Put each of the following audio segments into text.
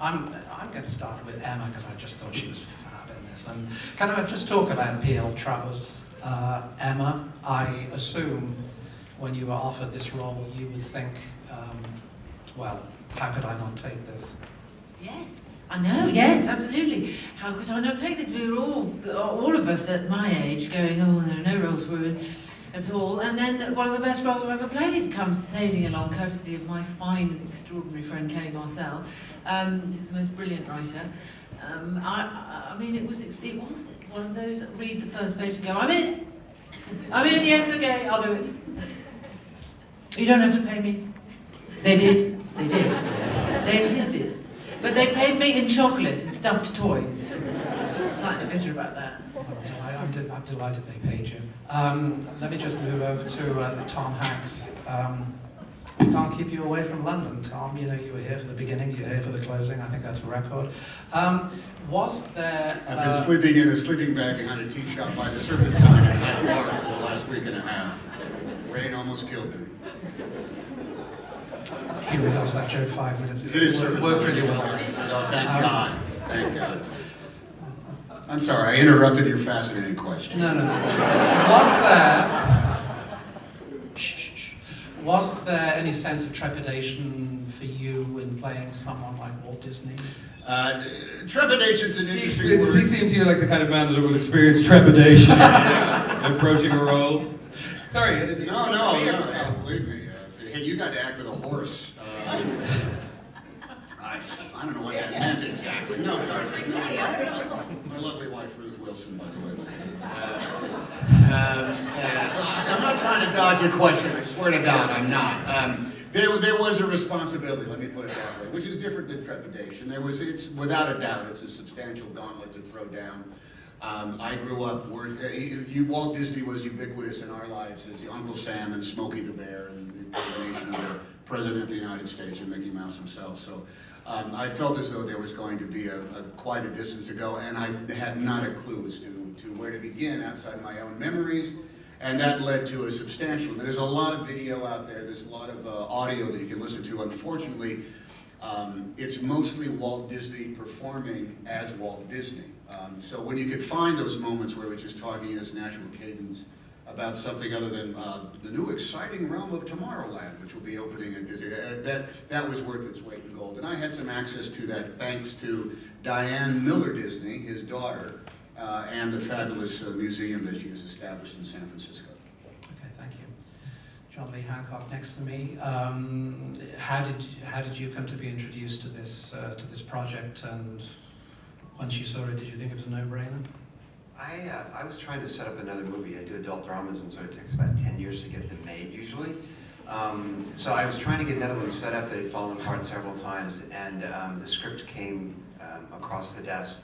I'm going to start with Emma because I just thought she was fab in this. And kind of just talk about P.L. Travers. Emma, I assume when you were offered this role, you would think, well, how could I not take this? Yes, I know, yes, absolutely. How could I not take this? We were all of us at my age going, oh, there are no roles for women at all. And then one of the best roles I've ever played comes sailing along, courtesy of my fine and extraordinary friend Kelly Marcel, who's the most brilliant writer. I mean, it was one of those, read the first page and go, I'm in, yes, okay, I'll do it. You don't have to pay me. They did. They insisted. But they paid me in chocolate and stuffed toys. Slightly bitter about that. I'm delighted they paid you. Let me just move over to Tom Hanks. We can't keep you away from London, Tom. You know, you were here for the beginning, you were here for the closing. I think that's a record. Was there... I've been sleeping in a sleeping bag behind a tea shop by the Serpentine in Hyde Park for the last week and a half. Rain almost killed me. He rehearsed that joke 5 minutes ago. It is Serpentine. Worked really well. Oh, thank God. Thank God. I'm sorry, I interrupted your fascinating question. No. Was there any sense of trepidation for you in playing someone like Walt Disney? Trepidation's an interesting word. Does he seem to you like the kind of man that would experience trepidation approaching a role? Sorry. No, believe me. Hey, you got to act with a horse. I don't know what that meant exactly. No, Dorothy. No. My lovely wife, Ruth Wilson, by the way. I'm not trying to dodge your question. I swear to God, I'm not. There was a responsibility, let me put it that way, which is different than trepidation. It's without a doubt, it's a substantial gauntlet to throw down. I grew up where Walt Disney was ubiquitous in our lives as Uncle Sam and Smokey the Bear and the combination of the President of the United States and Mickey Mouse himself. So I felt as though there was going to be quite a distance to go, and I had not a clue as to where to begin outside my own memories. And that led to a substantial, there's a lot of video out there, there's a lot of audio that you can listen to. Unfortunately, it's mostly Walt Disney performing as Walt Disney. So when you could find those moments where we're just talking in this natural cadence about something other than the new exciting realm of Tomorrowland, which will be opening at Disney, that was worth its weight in gold. And I had some access to that thanks to Diane Miller Disney, his daughter, and the fabulous museum that she has established in San Francisco. Okay, thank you. John Lee Hancock next to me. How did you come to be introduced to this project, and once you saw it, did you think it was a no-brainer? I was trying to set up another movie. I do adult dramas, and so it takes about 10 years to get them made usually. So I was trying to get another one set up that had fallen apart several times, and the script came across the desk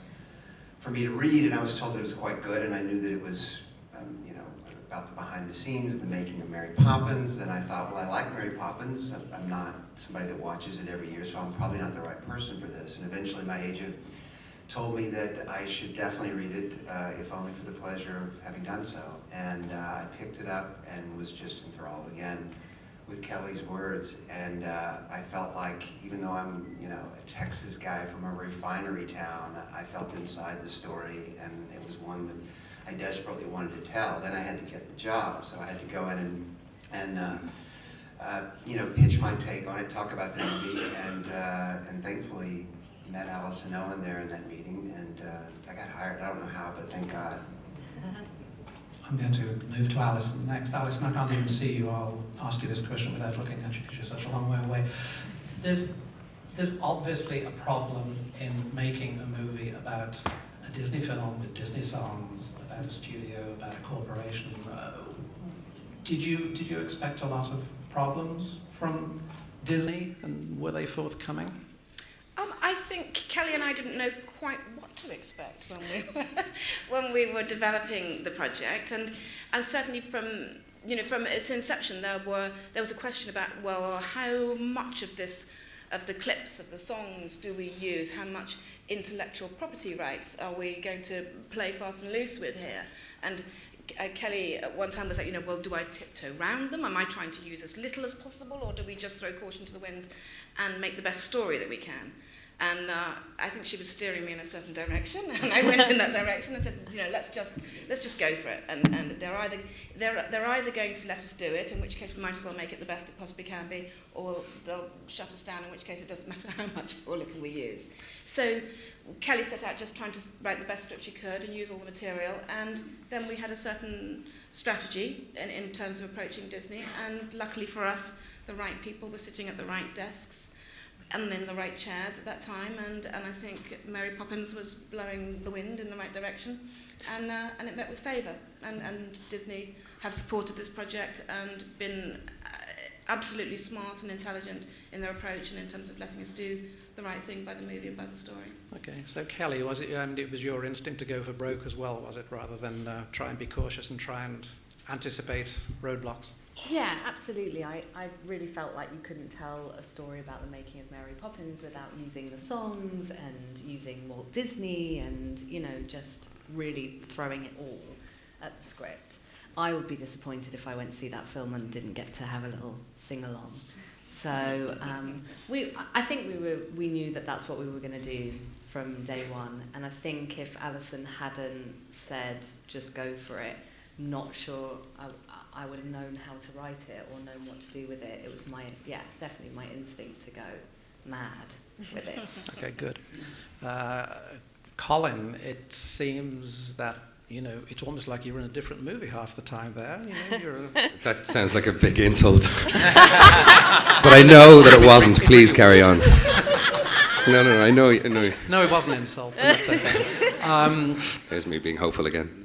for me to read, and I was told that it was quite good, and I knew that it was, about the behind the scenes, the making of Mary Poppins, and I thought, well, I like Mary Poppins. I'm not somebody that watches it every year, so I'm probably not the right person for this. And eventually my agent told me that I should definitely read it, if only for the pleasure of having done so. And I picked it up and was just enthralled again with Kelly's words. And I felt like, even though I'm, a Texas guy from a refinery town, I felt inside the story, and it was one that I desperately wanted to tell. Then I had to get the job, so I had to go in and pitch my take on it, talk about the movie, and thankfully met Alison Owen there in that meeting, and I got hired. I don't know how, but thank God. I'm going to move to Alison next. Alison, I can't even see you. I'll ask you this question without looking at you because you're such a long way away. There's obviously a problem in making a movie about a Disney film with Disney songs, about a studio, about a corporation. Did you expect a lot of problems from Disney, and were they forthcoming? I think Kelly and I didn't know quite what to expect when we were developing the project, and certainly from its inception there was a question about, well, how much of the clips of the songs do we use? How much intellectual property rights are we going to play fast and loose with here? And Kelly at one time was like, well, do I tiptoe round them? Am I trying to use as little as possible, or do we just throw caution to the winds and make the best story that we can? And I think she was steering me in a certain direction, and I went in that direction and said, let's just go for it. And they're either going to let us do it, in which case we might as well make it the best it possibly can be, or they'll shut us down, in which case it doesn't matter how much or little we use. So Kelly set out just trying to write the best script she could and use all the material, and then we had a certain strategy in terms of approaching Disney, and luckily for us, the right people were sitting at the right desks and in the right chairs at that time, and I think Mary Poppins was blowing the wind in the right direction, and it met with favour, and Disney have supported this project and been absolutely smart and intelligent in their approach and in terms of letting us do the right thing by the movie and by the story. Okay, so Kelly, was it? It was your instinct to go for broke as well, was it, rather than try and be cautious and try and anticipate roadblocks? Yeah, absolutely. I really felt like you couldn't tell a story about the making of Mary Poppins without using the songs and using Walt Disney and, just really throwing it all at the script. I would be disappointed if I went to see that film and didn't get to have a little sing-along. So I think we knew that that's what we were going to do from day one. And I think if Alison hadn't said, just go for it, not sure I would have known how to write it or known what to do with it. It was definitely my instinct to go mad with it. Okay, good. Colin, it seems that, it's almost like you're in a different movie half the time there. That sounds like a big insult. But I know that it wasn't. Please carry on. No, I know. No, it wasn't an insult, but that's okay. There's me being hopeful again.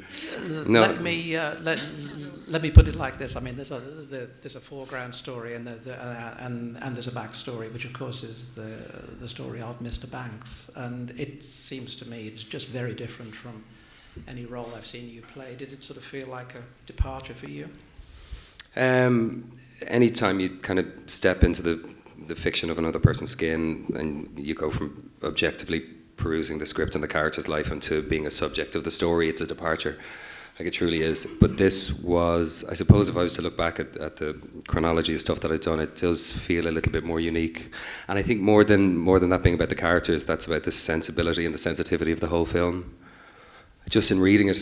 Let me put it like this. I mean, there's a foreground story and there's a backstory, which of course is the story of Mr. Banks. And it seems to me it's just very different from any role I've seen you play. Did it sort of feel like a departure for you? Anytime you kind of step into the fiction of another person's skin and you go from objectively perusing the script and the character's life into being a subject of the story, it's a departure. Like it truly is. But this was, I suppose if I was to look back at the chronology of stuff that I've done, it does feel a little bit more unique. And I think more than that being about the characters, that's about the sensibility and the sensitivity of the whole film. Just in reading it,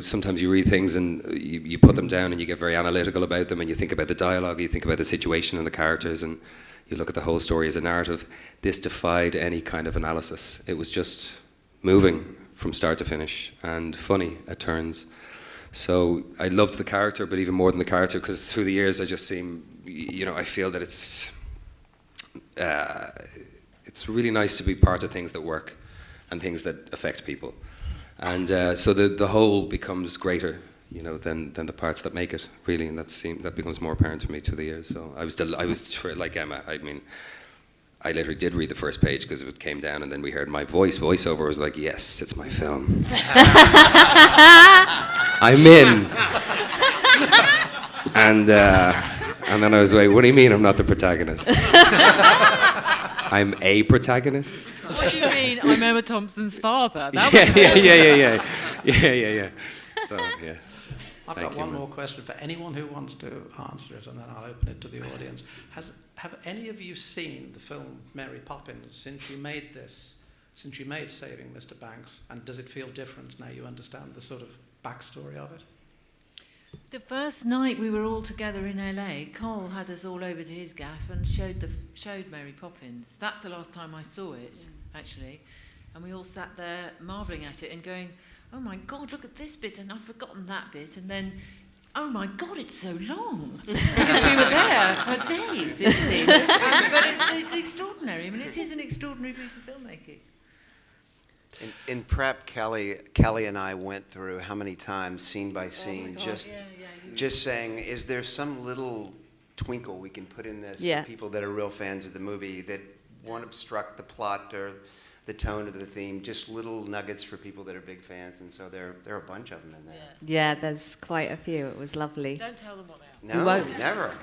sometimes you read things and you put them down and you get very analytical about them and you think about the dialogue, you think about the situation and the characters and you look at the whole story as a narrative. This defied any kind of analysis. It was just moving from start to finish and funny at turns. So I loved the character, but even more than the character, because through the years I just seem, I feel that it's really nice to be part of things that work and things that affect people. And so the whole becomes greater, than the parts that make it, really, and that becomes more apparent to me through the years. So I was like Emma. I mean, I literally did read the first page because it came down, and then we heard my voiceover was like, yes, it's my film. I'm in. And then I was like, what do you mean I'm not the protagonist? I'm a protagonist? What do you mean? I'm Emma Thompson's father. Yeah. So, yeah. I've got one more question for anyone who wants to answer it, and then I'll open it to the audience. Have any of you seen the film Mary Poppins since you made Saving Mr. Banks, and does it feel different now you understand the sort of backstory of it? The first night we were all together in LA, Cole had us all over to his gaff and showed Mary Poppins. That's the last time I saw it, actually. And we all sat there marvelling at it and going, oh my God, look at this bit, and I've forgotten that bit. And then, oh my God, it's so long. Because we were there for days, it seemed. But it's extraordinary. I mean, it is an extraordinary piece of filmmaking. In prep, Kelly and I went through how many times, scene by scene, just saying, is there some little twinkle we can put in this for people that are real fans of the movie that won't obstruct the plot or the tone of the theme, just little nuggets for people that are big fans, and so there are a bunch of them in there. Yeah, there's quite a few. It was lovely. Don't tell them what they are. No, You won't. never.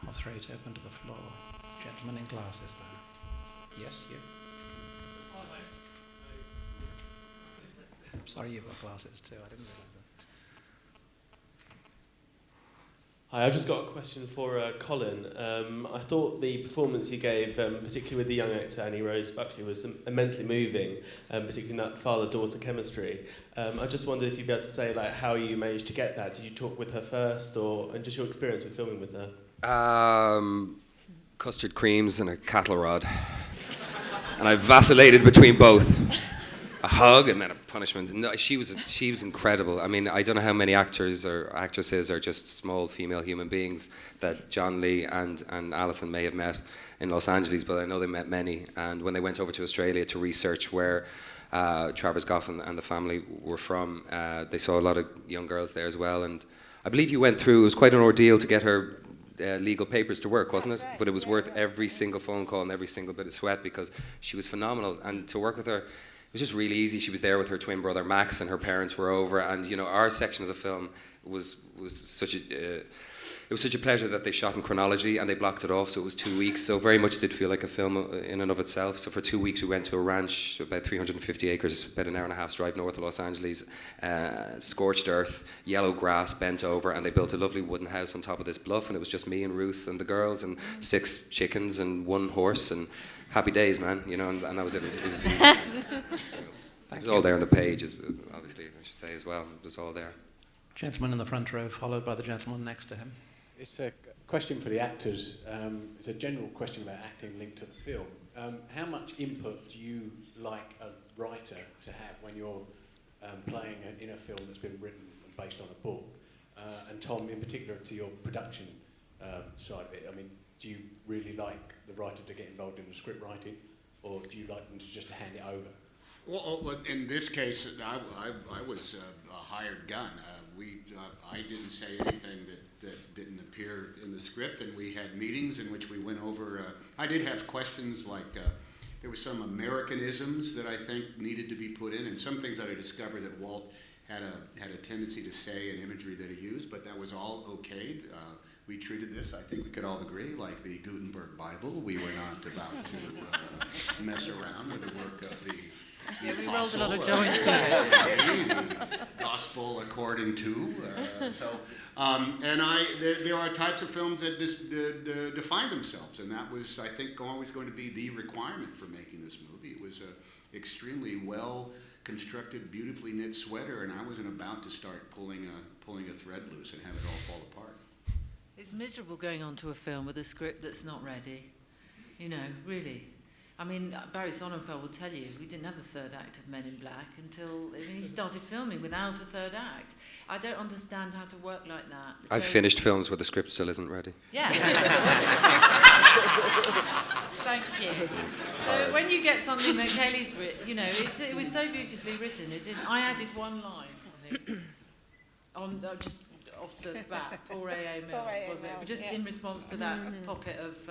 I'll throw it open to the floor. Gentlemen in glasses there. Yes, you. I'm sorry you've got glasses too, I didn't realise Hi, I've just got a question for Colin. I thought the performance you gave, particularly with the young actor Annie Rose Buckley, was immensely moving, particularly in that father-daughter chemistry. I just wondered if you'd be able to say how you managed to get that. Did you talk with her first, and just your experience with filming with her? Custard creams and a cattle rod. And I vacillated between both. A hug and then a punishment. No, she was incredible. I mean, I don't know how many actors or actresses are just small female human beings that John Lee and Alison may have met in Los Angeles, but I know they met many. And when they went over to Australia to research where Travers and the family were from, they saw a lot of young girls there as well. And I believe you went through, it was quite an ordeal to get her legal papers to work, wasn't it? But it was worth every single phone call and every single bit of sweat because she was phenomenal. And to work with her, it was just really easy. She was there with her twin brother Max, and her parents were over. And our section of the film was such a pleasure that they shot in chronology and they blocked it off. So it was 2 weeks. So very much did feel like a film in and of itself. So for 2 weeks we went to a ranch about 350 acres, about an hour and a half's drive north of Los Angeles, scorched earth, yellow grass, bent over, and they built a lovely wooden house on top of this bluff. And it was just me and Ruth and the girls and 6 chickens and 1 horse and. Happy days, man, and that was it. It was easy. It was all there on the page, obviously, I should say as well. It was all there. Gentleman in the front row, followed by the gentleman next to him. It's a question for the actors. It's a general question about acting linked to the film. How much input do you like a writer to have when you're playing in a film that's been written and based on a book? And Tom, in particular, to your production side of it, I mean, do you really like the writer to get involved in the script writing, or do you like them to just hand it over? Well, in this case, I was a hired gun. I didn't say anything that didn't appear in the script, and we had meetings in which we went over. I did have questions like there were some Americanisms that I think needed to be put in, and some things that I discovered that Walt had a tendency to say and imagery that he used, but that was all okayed. We treated this, I think we could all agree, like the Gutenberg Bible. We were not about to mess around with the work of the we rolled apostle, a lot of joints with the gospel according to. There are types of films that define themselves, and that was, I think, always going to be the requirement for making this movie. It was an extremely well-constructed, beautifully knit sweater, and I wasn't about to start pulling a thread loose and have it all fall apart. It's miserable going on to a film with a script that's not ready. Really. I mean, Barry Sonnenfeld will tell you, we didn't have the third act of Men in Black until he started filming without a third act. I don't understand how to work like that. I've finished films where the script still isn't ready. Yeah. Thank you. So when you get something that Kelly's written, it was so beautifully written. I added 1 line, I think, on just off the bat, poor A.A. Milne, was it? But just in response to that pocket of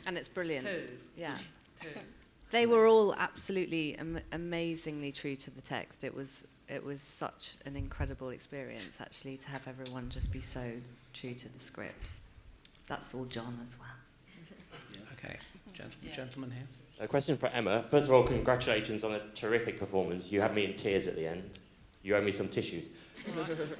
and it's brilliant. poo. Yeah. Poo. They were all absolutely amazingly true to the text. It was such an incredible experience, actually, to have everyone just be so true to the script. That's all John as well. Okay, gentleman here. A question for Emma. First of all, congratulations on a terrific performance. You had me in tears at the end. You owe me some tissues.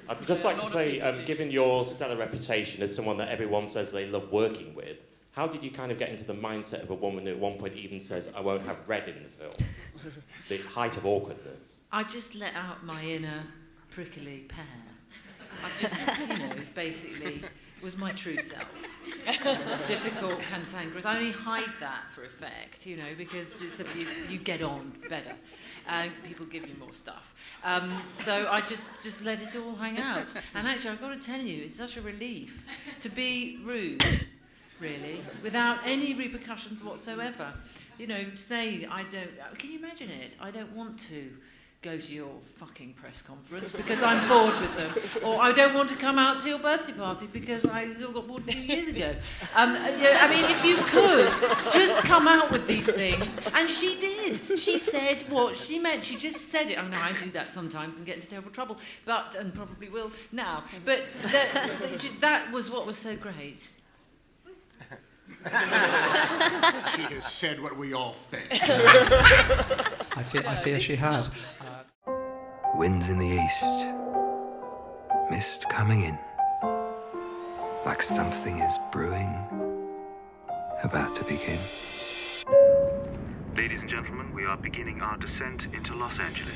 I'd just like to say, given your stellar reputation as someone that everyone says they love working with, how did you kind of get into the mindset of a woman who at one point even says, I won't have red in the film? The height of awkwardness. I just let out my inner prickly pear. I just, basically was my true self. Difficult, cantankerous. I only hide that for effect, because it's you get on better. People give you more stuff. So I just let it all hang out. And actually, I've got to tell you, it's such a relief to be rude, really, without any repercussions whatsoever. Say, I don't... Can you imagine it? I don't want to go to your fucking press conference because I'm bored with them. Or I don't want to come out to your birthday party because I got bored 2 years ago. I mean, if you could, just come out with these things. And she did. She said what she meant. She just said it. I know I do that sometimes and get into terrible trouble, and probably will now. But that was what was so great. She has said what we all think. I fear she has. Winds in the east, mist coming in. like something is brewing, about to begin. Ladies and gentlemen, we are beginning our descent into Los Angeles.